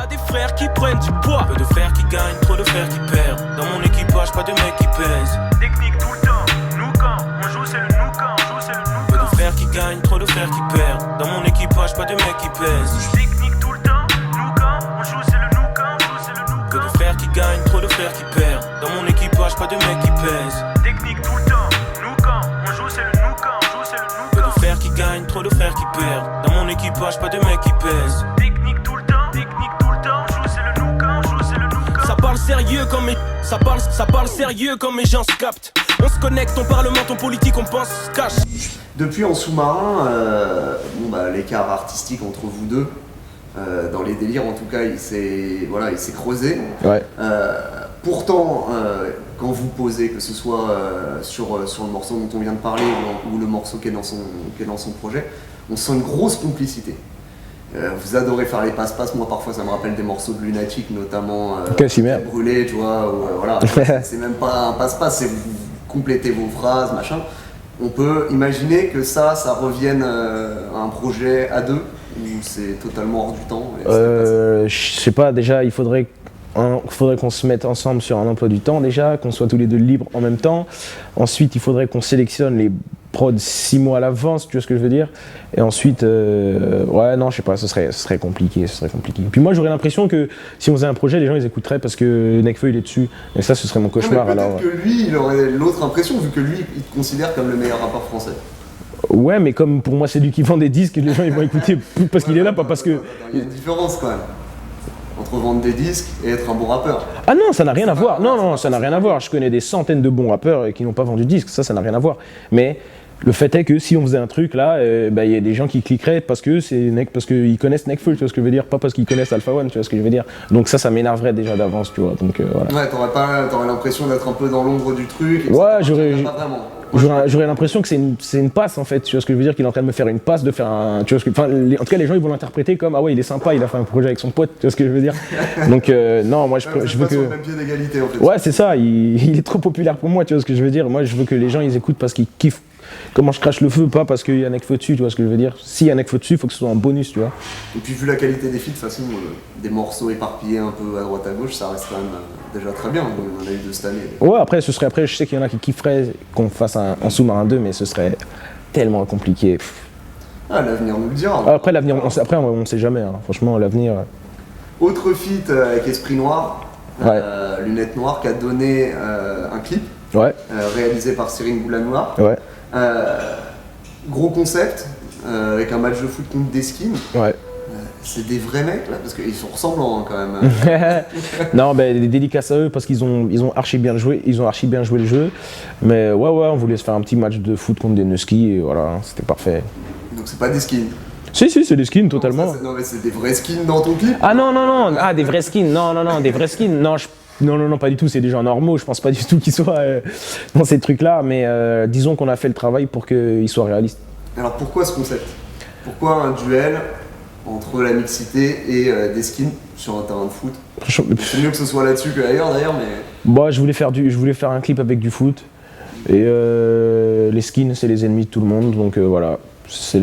a des frères qui prennent du poids. Peu de frères qui gagnent, trop de frères qui perdent. Dans mon équipage, pas de mecs qui pèsent. Technique tout le temps, nous quand on joue c'est le nous quand on joue c'est le nous. Peu de frères qui gagnent, trop de frères qui perdent. Dans mon équipage, pas de mecs qui pèsent. Technique tout le temps, nous quand on joue c'est le nous quand on joue c'est le nous. Peu de frères qui gagnent, trop de frères qui perdent. Dans mon équipage, pas de mecs qui pèsent. Technique tout le temps, nous quand on joue c'est le nous quand on joue c'est le nous. Peu de frères qui gagnent, trop de frères qui perdent. Dans mon équipage, pas de mecs qui pèsent. Technique tout le temps, joue c'est le nous quand on joue c'est le nous quand. Ça parle sérieux comme mes ça parle sérieux comme mes gens se captent. On se connecte, on parlement, on politique, on pense, se cache. Depuis En sous-marin, l'écart artistique entre vous deux, dans les délires en tout cas, il s'est creusé. Ouais. Pourtant, quand vous posez, que ce soit sur le morceau dont on vient de parler ou le morceau qui est dans son projet, on sent une grosse complicité. Vous adorez faire les passe-passe, moi parfois ça me rappelle des morceaux de Lunatic, notamment Brûlé, tu vois, voilà. C'est même pas un passe-passe, c'est vous complétez vos phrases, machin. On peut imaginer que ça revienne à un projet à deux, ou c'est totalement hors du temps. Je sais pas, déjà il faudrait qu'on se mette ensemble sur un emploi du temps déjà, qu'on soit tous les deux libres en même temps. Ensuite, il faudrait qu'on sélectionne les prods 6 mois à l'avance, tu vois ce que je veux dire. Et ensuite, je sais pas, ce serait compliqué. Puis moi, j'aurais l'impression que si on faisait un projet, les gens ils écouteraient parce que Nekfeu il est dessus. Et ça, ce serait mon cauchemar. Peut-être que lui, il aurait l'autre impression, vu que lui, il te considère comme le meilleur rappeur français. Ouais, mais comme pour moi, c'est lui qui vend des disques, les gens ils vont écouter parce qu'il est là, pas parce que. Il y a une différence quand même entre vendre des disques et être un bon rappeur. Ah non, ça n'a rien à voir. Non, ça n'a rien à voir. Je connais des centaines de bons rappeurs qui n'ont pas vendu de disques, ça n'a rien à voir. Mais le fait est que si on faisait un truc là, il y a des gens qui cliqueraient parce qu'ils connaissent Nekfeu, tu vois ce que je veux dire, pas parce qu'ils connaissent Alpha One, tu vois ce que je veux dire. Donc ça m'énerverait déjà d'avance, tu vois. Donc voilà. Ouais, t'aurais l'impression d'être un peu dans l'ombre du truc. Ouais, j'aurais l'impression que c'est une passe en fait, tu vois ce que je veux dire, qu'il est en train de me faire une passe, de faire un, tu vois ce que, en tout cas les gens ils vont l'interpréter comme ah ouais il est sympa, il a fait un projet avec son pote, tu vois ce que je veux dire. Donc non, moi je veux que. Sur le même pied d'égalité en fait. Ouais c'est ça, il est trop populaire pour moi, tu vois ce que je veux dire. Moi je veux que les gens ils écoutent parce qu'ils kiffent comment je crache le feu, pas parce qu'il y a Nekfeu dessus, tu vois ce que je veux dire. S'il y a Nekfeu dessus, il faut que ce soit un bonus, tu vois. Et puis vu la qualité des feats, de toute façon, des morceaux éparpillés un peu à droite à gauche, ça reste quand même déjà très bien. On en a eu deux cette année. Ouais, après je sais qu'il y en a qui kifferaient qu'on fasse un sous-marin 2, mais ce serait tellement compliqué. Ah, l'avenir nous le dira. Après l'avenir, on sait jamais, hein. Franchement l'avenir. Autre feat avec Esprit Noir, Lunettes Noires, qui a donné un clip. Ouais. Réalisé par Cyril Boulanoir. Ouais. Gros concept, avec un match de foot contre des skins. Ouais. C'est des vrais mecs là, parce qu'ils sont ressemblants hein, quand même. Non, des dédicaces à eux parce qu'ils ont archi bien joué, le jeu. Mais ouais, on voulait se faire un petit match de foot contre des Nuskies et voilà, c'était parfait. Donc c'est pas des skins. Si, c'est des skins totalement. Non, mais c'est des vrais skins dans ton clip. Ah non, des vrais skins. Non, des vrais skins. Non, pas du tout, c'est des gens normaux, je pense pas du tout qu'ils soient dans ces trucs-là, mais disons qu'on a fait le travail pour qu'ils soient réalistes. Alors pourquoi ce concept? Pourquoi un duel entre la mixité et des skins sur un terrain de foot? C'est mieux que ce soit là-dessus qu'ailleurs d'ailleurs, mais... Bah, je voulais faire un clip avec du foot, et les skins c'est les ennemis de tout le monde, donc voilà.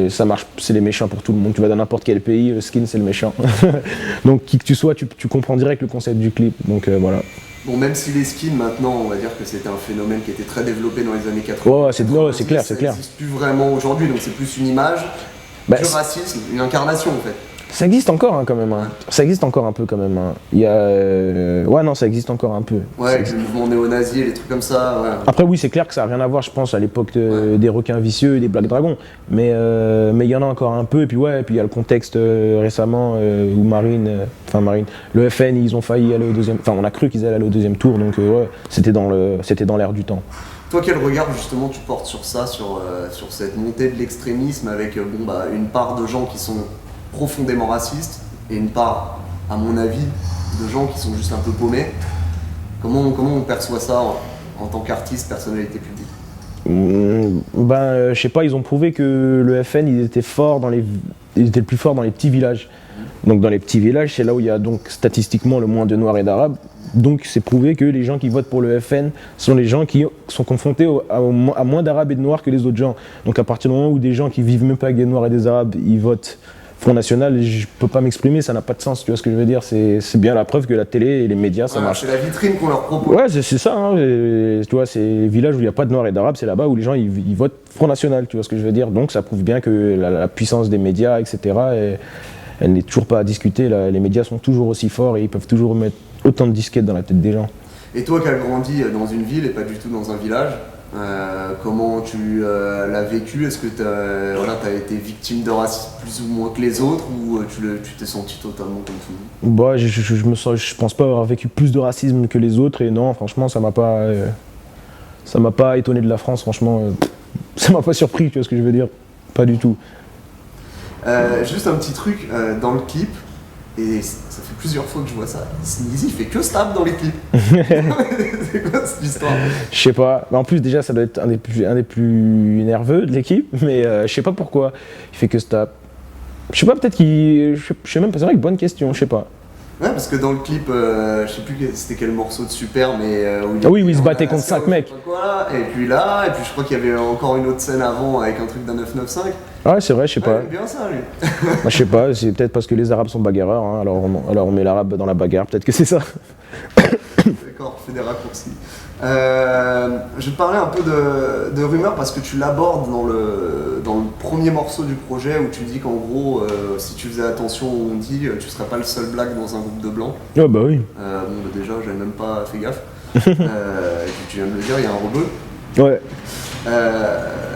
Ça marche, c'est les méchants pour tout le monde. Tu vas dans n'importe quel pays, le skin c'est le méchant. Donc qui que tu sois, tu comprends direct le concept du clip. Donc voilà. Bon, même si les skins maintenant, on va dire que c'était un phénomène qui était très développé dans les années 80. Ouais, c'est clair, c'est clair. Ça n'existe plus vraiment aujourd'hui, donc c'est plus une image du racisme, une incarnation en fait. Ça existe encore hein, quand même. Hein. Ça existe encore un peu quand même. Hein. Il y a, ça existe encore un peu. Ouais, avec le mouvement néo-nazi et les trucs comme ça. Ouais. Après oui, c'est clair que ça n'a rien à voir, je pense, à l'époque des requins vicieux et des Black Dragons. Mais il y en a encore un peu. Et puis il y a le contexte récemment où Marine, le FN, ils ont failli aller au deuxième. Enfin, on a cru qu'ils allaient aller au deuxième tour. Donc c'était dans l'air du temps. Toi, quel regard justement tu portes sur ça, sur cette montée de l'extrémisme avec une part de gens qui sont profondément racistes et une part, à mon avis, de gens qui sont juste un peu paumés. Comment on perçoit ça en tant qu'artiste, personnalité publique? Je sais pas, ils ont prouvé que le FN, ils étaient le plus fort dans les petits villages. Donc dans les petits villages, c'est là où il y a donc statistiquement le moins de Noirs et d'Arabes. Donc c'est prouvé que les gens qui votent pour le FN sont les gens qui sont confrontés à moins d'Arabes et de Noirs que les autres gens. Donc à partir du moment où des gens qui vivent même pas avec des Noirs et des Arabes, ils votent Front National, je peux pas m'exprimer, ça n'a pas de sens, tu vois ce que je veux dire. C'est bien la preuve que la télé et les médias, ça marche. C'est la vitrine qu'on leur propose. Ouais, c'est ça, hein, tu vois, c'est les villages où il n'y a pas de Noirs et d'Arabes, c'est là-bas où les gens ils votent Front National, tu vois ce que je veux dire. Donc ça prouve bien que la puissance des médias, etc., elle n'est toujours pas à discuter. Les médias sont toujours aussi forts et ils peuvent toujours mettre autant de disquettes dans la tête des gens. Et toi qui as grandi dans une ville et pas du tout dans un village, comment tu l'as vécu? Est-ce que tu as été victime de racisme plus ou moins que les autres, ou tu t'es senti totalement comme tout le monde? Bah, je pense pas avoir vécu plus de racisme que les autres, et non, franchement, ça m'a pas étonné de la France, franchement, ça m'a pas surpris, tu vois ce que je veux dire, pas du tout. Juste un petit truc dans le clip, et ça fait plusieurs fois que je vois ça, Sneezy il fait que stab dans les clips. C'est quoi cette histoire? Je sais pas, en plus déjà ça doit être un des plus nerveux de l'équipe, mais je sais pas pourquoi il fait que stab. Je sais pas, peut-être je sais même pas, c'est vrai que bonne question, je sais pas. Ouais, parce que dans le clip, je sais plus c'était quel morceau de Super, mais où il se battait contre 5 mecs. Et puis je crois qu'il y avait encore une autre scène avant avec un truc d'un 995. Ouais, c'est vrai, je sais pas. Il aime bien ça, lui. Bah, je sais pas, c'est peut-être parce que les Arabes sont bagarreurs, hein, alors on met l'arabe dans la bagarre, peut-être que c'est ça. D'accord, tu fais des raccourcis. Je vais te parler un peu de rumeurs parce que tu l'abordes dans le premier morceau du projet où tu dis qu'en gros, si tu faisais attention où on dit, tu serais pas le seul black dans un groupe de blancs. Ah bah oui. Déjà, j'avais même pas fait gaffe. Et puis tu viens de le dire, il y a un rebeu. Ouais.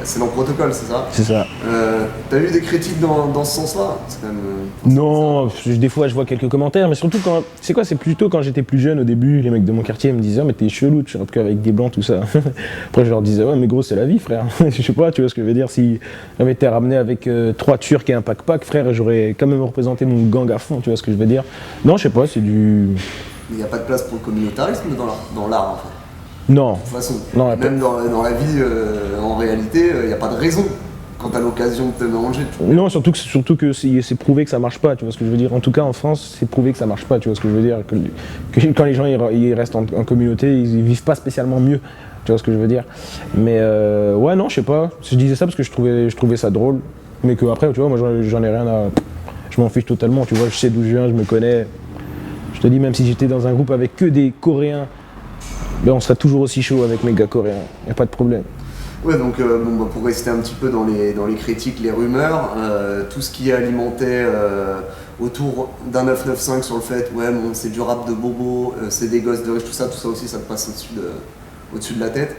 C'est dans le protocole, c'est ça? C'est ça. T'as eu des critiques dans ce sens-là? C'est quand même, non, des fois je vois quelques commentaires, mais surtout c'est plutôt quand j'étais plus jeune au début, les mecs de mon quartier me disaient, oh, mais t'es chelou, tu rappes qu'avec des blancs, tout ça. Après je leur disais, ouais mais gros c'est la vie frère. Je sais pas, tu vois ce que je veux dire, si j'avais été ramené avec 3 Turcs et un pack frère, j'aurais quand même représenté mon gang à fond, tu vois ce que je veux dire. Non, je sais pas, c'est du... Il n'y a pas de place pour le communautarisme dans l'art en fait. Non. De toute façon, non, même dans la vie, en réalité, il n'y a pas de raison quand tu as l'occasion de te mélanger. Non, surtout que c'est prouvé que ça marche pas, tu vois ce que je veux dire. En tout cas, en France, c'est prouvé que ça marche pas, tu vois ce que je veux dire. Que quand les gens ils restent en communauté, ils vivent pas spécialement mieux, tu vois ce que je veux dire. Mais ouais, non, je sais pas. Je disais ça parce que je trouvais ça drôle, mais que après, tu vois, moi j'en ai rien à... Je m'en fiche totalement, tu vois, je sais d'où je viens, je me connais. Je te dis, même si j'étais dans un groupe avec que des Coréens, ben on serait toujours aussi chaud avec mes gars coréens, y a pas de problème. Ouais, donc pour rester un petit peu dans les critiques, les rumeurs, tout ce qui alimentait autour d'un 995 sur le fait, ouais, bon, c'est du rap de bobo, c'est des gosses de riches, tout ça aussi, ça te passe au-dessus de la tête.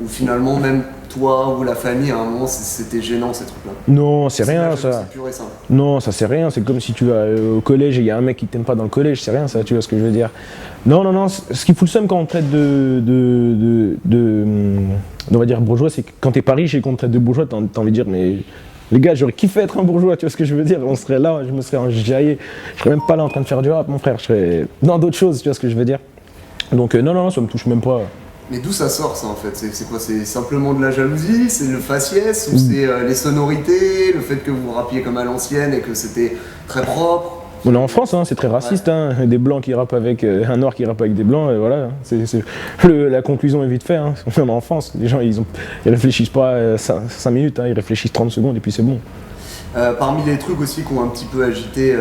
Ou finalement, même toi ou la famille, à un moment, c'était gênant ces trucs-là. Non, c'est rien ça. C'est pur et simple. Non, ça c'est rien. C'est comme si tu vas au collège et il y a un mec qui t'aime pas dans le collège, c'est rien ça, tu vois ce que je veux dire. Non, ce qui fout le seum quand on traite on va dire bourgeois, c'est que quand t'es pas riche et qu'on te traite de bourgeois, t'as envie de dire, mais les gars, j'aurais kiffé être un bourgeois, tu vois ce que je veux dire. On serait là, je me serais enjaillé. Je serais même pas là en train de faire du rap, mon frère. Je serais dans d'autres choses, tu vois ce que je veux dire. Donc non, ça me touche même pas. Mais d'où ça sort ça en fait? C'est quoi? C'est simplement de la jalousie? C'est le faciès? Ou c'est les sonorités? Le fait que vous rappiez comme à l'ancienne et que c'était très propre? On est en France, hein, c'est très raciste, ouais. Hein, des blancs qui rappent avec un noir qui rappe avec des blancs, et voilà. La conclusion est vite faite. Hein. On est en France, les gens ils réfléchissent pas 5 minutes, hein, ils réfléchissent 30 secondes et puis c'est bon. Parmi les trucs aussi qui ont un petit peu agité,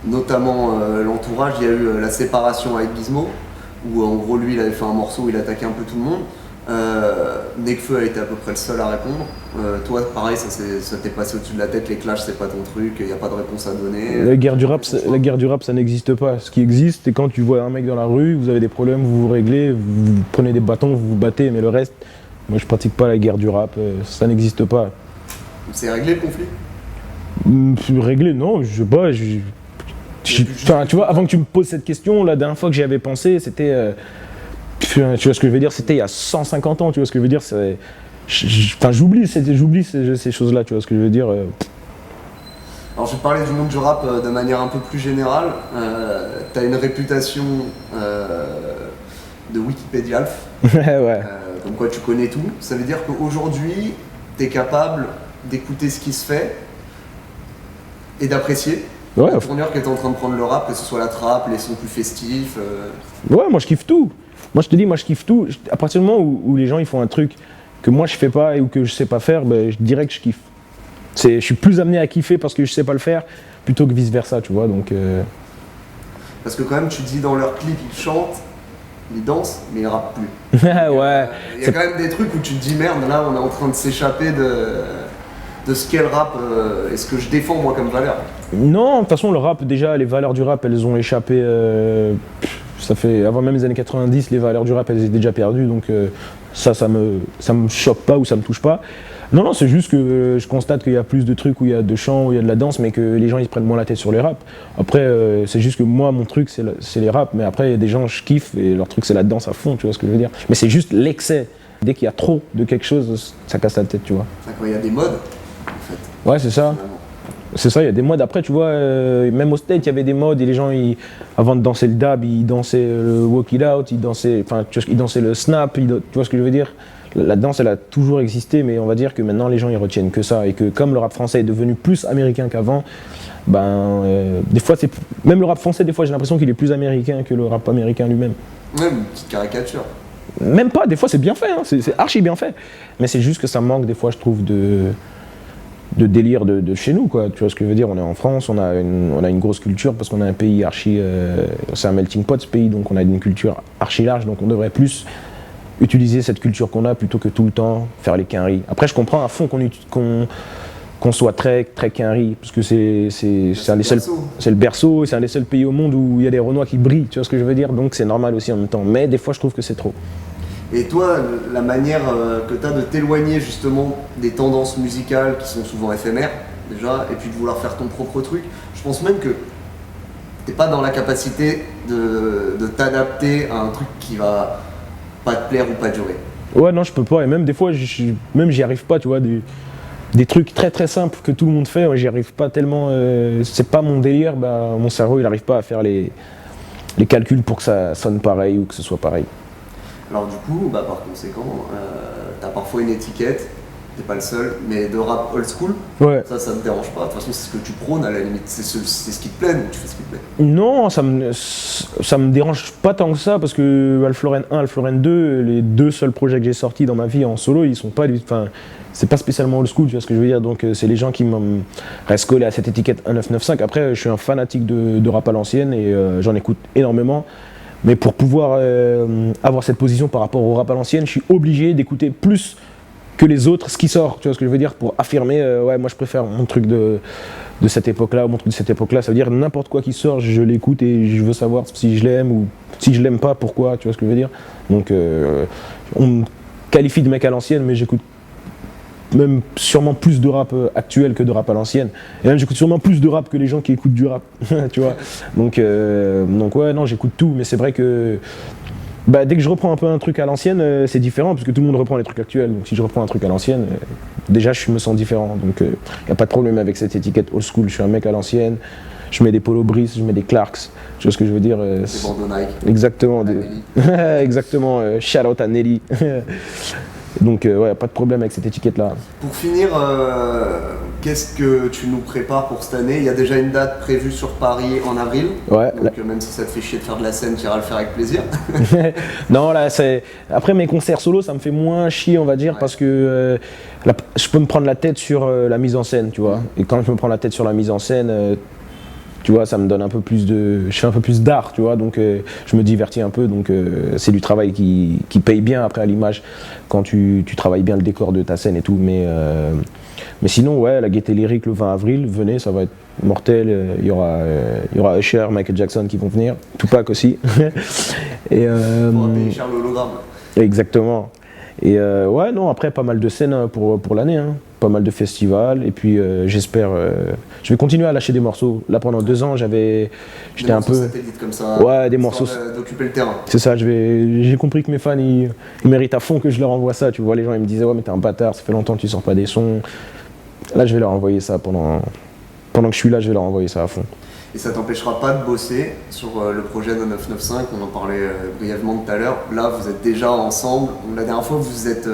notamment l'entourage, il y a eu la séparation avec Gizmo, où en gros lui il avait fait un morceau où il attaquait un peu tout le monde. Nekfeu a été à peu près le seul à répondre. Toi, pareil, ça t'est passé au-dessus de la tête, les clashs, c'est pas ton truc, il n'y a pas de réponse à donner. La guerre du rap, ça n'existe pas. Ce qui existe, c'est quand tu vois un mec dans la rue, vous avez des problèmes, vous vous réglez, vous prenez des bâtons, vous vous battez, mais le reste, moi je pratique pas la guerre du rap, ça n'existe pas. C'est réglé le conflit? Réglé, non, je sais pas. Tu vois, avant que tu me poses cette question, la dernière fois que j'y avais pensé, c'était... tu vois ce que je veux dire, c'était il y a 150 ans, tu vois ce que je veux dire, j'oublie ces choses-là, tu vois ce que je veux dire. Alors je vais te parler du monde du rap de manière un peu plus générale. T'as une réputation de Wikipédialf, ouais. Comme quoi tu connais tout. Ça veut dire qu'aujourd'hui, t'es capable d'écouter ce qui se fait et d'apprécier. Ouais. La tournure qui est en train de prendre le rap, que ce soit la trappe, les sons plus festifs. Ouais, moi je kiffe tout. Moi je te dis, moi je kiffe tout. À partir du moment où les gens ils font un truc que moi je fais pas ou que je sais pas faire, ben, je dirais que je kiffe. Je suis plus amené à kiffer parce que je sais pas le faire plutôt que vice versa, tu vois. Donc, Parce que quand même, tu dis dans leurs clips, ils chantent, ils dansent, mais ils rappent plus. ouais. Il y a quand même des trucs où tu te dis merde, là on est en train de s'échapper de ce qu'est le rap et ce que je défends moi comme valeur. Non, de toute façon, le rap, déjà, les valeurs du rap, elles ont échappé. Ça fait avant même les années 90, les valeurs du rap, elles étaient déjà perdues. Donc, ça me choque pas ou ça me touche pas. Non, c'est juste que je constate qu'il y a plus de trucs où il y a de chants, où il y a de la danse, mais que les gens ils se prennent moins la tête sur les rap. Après, c'est juste que moi, mon truc, c'est les rap, mais après, il y a des gens, je kiffe et leur truc, c'est la danse à fond, tu vois ce que je veux dire. Mais c'est juste l'excès. Dès qu'il y a trop de quelque chose, ça casse la tête, tu vois. Quand il y a des modes, en fait. Ouais, c'est ça. Finalement. C'est ça, il y a des modes. Après, tu vois, même au States, il y avait des modes et les gens, avant de danser le dab, ils dansaient le walk it out, ils dansaient le snap, tu vois ce que je veux dire. La danse, elle a toujours existé, mais on va dire que maintenant, les gens, ils retiennent que ça. Et que comme le rap français est devenu plus américain qu'avant, des fois, même le rap français, des fois, j'ai l'impression qu'il est plus américain que le rap américain lui-même. Même une petite caricature. Même pas, des fois, c'est bien fait, hein, c'est archi bien fait. Mais c'est juste que ça manque, des fois, je trouve, de délire de chez nous, quoi. Tu vois ce que je veux dire, on est en France, on a une grosse culture parce qu'on a un pays archi, c'est un melting pot ce pays, donc on a une culture archi large, donc on devrait plus utiliser cette culture qu'on a plutôt que tout le temps faire les quinries. Après je comprends à fond qu'on soit très très quinries, parce que c'est le berceau, et c'est un des seuls pays au monde où il y a des Renois qui brillent, tu vois ce que je veux dire, donc c'est normal aussi en même temps, mais des fois je trouve que c'est trop. Et toi, la manière que tu as de t'éloigner justement des tendances musicales qui sont souvent éphémères, déjà, et puis de vouloir faire ton propre truc, je pense même que t'es pas dans la capacité de t'adapter à un truc qui va pas te plaire ou pas durer. Ouais, non, je peux pas, et même des fois, même j'y arrive pas, tu vois, des trucs très très simples que tout le monde fait, ouais, j'y arrive pas tellement, c'est pas mon délire, mon cerveau il arrive pas à faire les calculs pour que ça sonne pareil ou que ce soit pareil. Alors du coup, par conséquent, t'as parfois une étiquette, t'es pas le seul, mais de rap old school, ouais. Ça me dérange pas. De toute façon, c'est ce que tu prônes à la limite, c'est ce qui te plaît, donc tu fais ce qui te plaît. Non, ça me dérange pas tant que ça, parce que Alfloren 1, Alfloren 2, les deux seuls projets que j'ai sortis dans ma vie en solo, ils sont pas, c'est pas spécialement old school, tu vois ce que je veux dire, donc c'est les gens qui restent collés à cette étiquette 1995. Après, je suis un fanatique de rap à l'ancienne et j'en écoute énormément. Mais pour pouvoir avoir cette position par rapport au rap à l'ancienne, je suis obligé d'écouter plus que les autres ce qui sort, tu vois ce que je veux dire, pour affirmer, ouais, moi je préfère mon truc de cette époque-là, mon truc de cette époque-là, ça veut dire n'importe quoi qui sort, je l'écoute et je veux savoir si je l'aime ou si je l'aime pas, pourquoi, tu vois ce que je veux dire. Donc on me qualifie de mec à l'ancienne, mais j'écoute même sûrement plus de rap actuel que de rap à l'ancienne. Et même j'écoute sûrement plus de rap que les gens qui écoutent du rap, tu vois. Donc ouais, non, j'écoute tout, mais c'est vrai que dès que je reprends un peu un truc à l'ancienne, c'est différent, parce que tout le monde reprend les trucs actuels. Donc si je reprends un truc à l'ancienne, déjà je me sens différent. Donc il n'y a pas de problème avec cette étiquette old school, je suis un mec à l'ancienne. Je mets des Polo Brice, je mets des Clarks, tu vois ce que je veux dire. Des bandeaux Nike. Exactement. Exactement, shout out à Nelly. Donc ouais, pas de problème avec cette étiquette-là. Pour finir, qu'est-ce que tu nous prépares pour cette année? Il y a déjà une date prévue sur Paris en avril. Ouais. Donc même si ça te fait chier de faire de la scène, tu iras le faire avec plaisir. Non, là, après mes concerts solo, ça me fait moins chier, on va dire, parce que je peux me prendre la tête sur la mise en scène, tu vois. Et quand je me prends la tête sur la mise en scène, tu vois, ça me donne un peu plus je fais un peu plus d'art, tu vois, donc je me divertis un peu, donc c'est du travail qui paye bien après à l'image quand tu travailles bien le décor de ta scène et tout, mais sinon, ouais, la Gaieté Lyrique le 20 avril, venez, ça va être mortel, il y aura Usher, Michael Jackson qui vont venir, Tupac aussi. Et pour payer cher l'hologramme. Exactement. Et ouais, non, après pas mal de scènes pour l'année, hein. Pas mal de festivals, et puis j'espère, je vais continuer à lâcher des morceaux. Là pendant 2 ans, j'étais un peu satellites comme ça, ouais, des morceaux d'occuper le terrain. C'est ça, j'ai compris que mes fans ils méritent à fond que je leur envoie ça, tu vois, les gens ils me disaient ouais mais t'es un bâtard, ça fait longtemps que tu sors pas des sons. Là je vais leur envoyer ça pendant que je suis là, je vais leur envoyer ça à fond. Et ça t'empêchera pas de bosser sur le projet de 995, on en parlait brièvement tout à l'heure. Là vous êtes déjà ensemble, la dernière fois vous vous êtes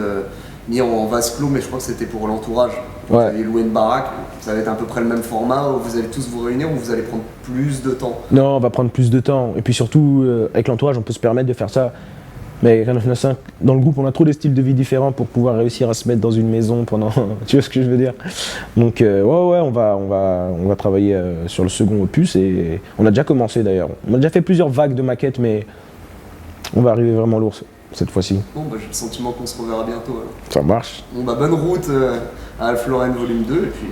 mis en vase clos, mais je crois que c'était pour l'entourage. Vous allez louer une baraque, ça va être à peu près le même format, où vous allez tous vous réunir, ou vous allez prendre plus de temps? Non, on va prendre plus de temps, et puis surtout avec l'entourage on peut se permettre de faire ça Mais dans le groupe, on a trop de styles de vie différents pour pouvoir réussir à se mettre dans une maison pendant. Tu vois ce que je veux dire? Donc, ouais, on va travailler sur le second opus et on a déjà commencé d'ailleurs. On a déjà fait plusieurs vagues de maquettes, mais on va arriver vraiment lourd cette fois-ci. Bon, bah, j'ai le sentiment qu'on se reverra bientôt. Alors. Ça marche. Bon, bah, bonne route à Alpha Lorraine volume 2 et puis.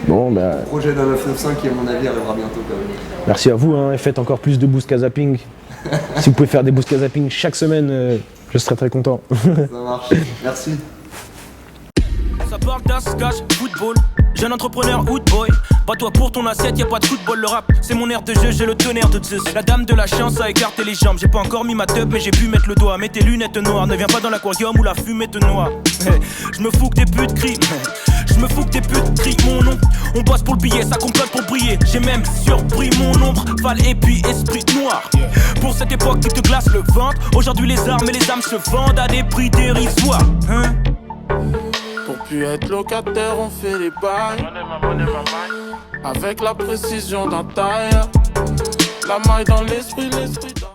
Bon, bah. Le projet d'un 995 qui, à mon avis, arrivera bientôt quand même. Merci à vous, hein, et faites encore plus de Bousca Zapping. Si vous pouvez faire des Bousca Zapping chaque semaine, je serai très content. Ça marche, merci. Ça parle d'ascache, football. Jeune entrepreneur, hood boy. Pas toi pour ton assiette, y'a pas de football. Le rap, c'est mon air de jeu, j'ai le tonnerre de Zeus. La dame de la chance a écarté les jambes. J'ai pas encore mis ma teub, mais j'ai pu mettre le doigt. Mets tes lunettes noires, ne viens pas dans l'aquarium où la fumée te noie. Je me fous que des putes crient. Je me fous que des putes crient mon nom. On bosse pour le billet, ça complote pour briller. J'ai même surpris mon ombre, Val et puis esprit noir. Pour cette époque qui te glace le ventre. Aujourd'hui les armes et les âmes se vendent à des prix dérisoires. Pour plus être locataire, on fait les bails. Avec la précision d'un tailleur. La maille dans l'esprit dans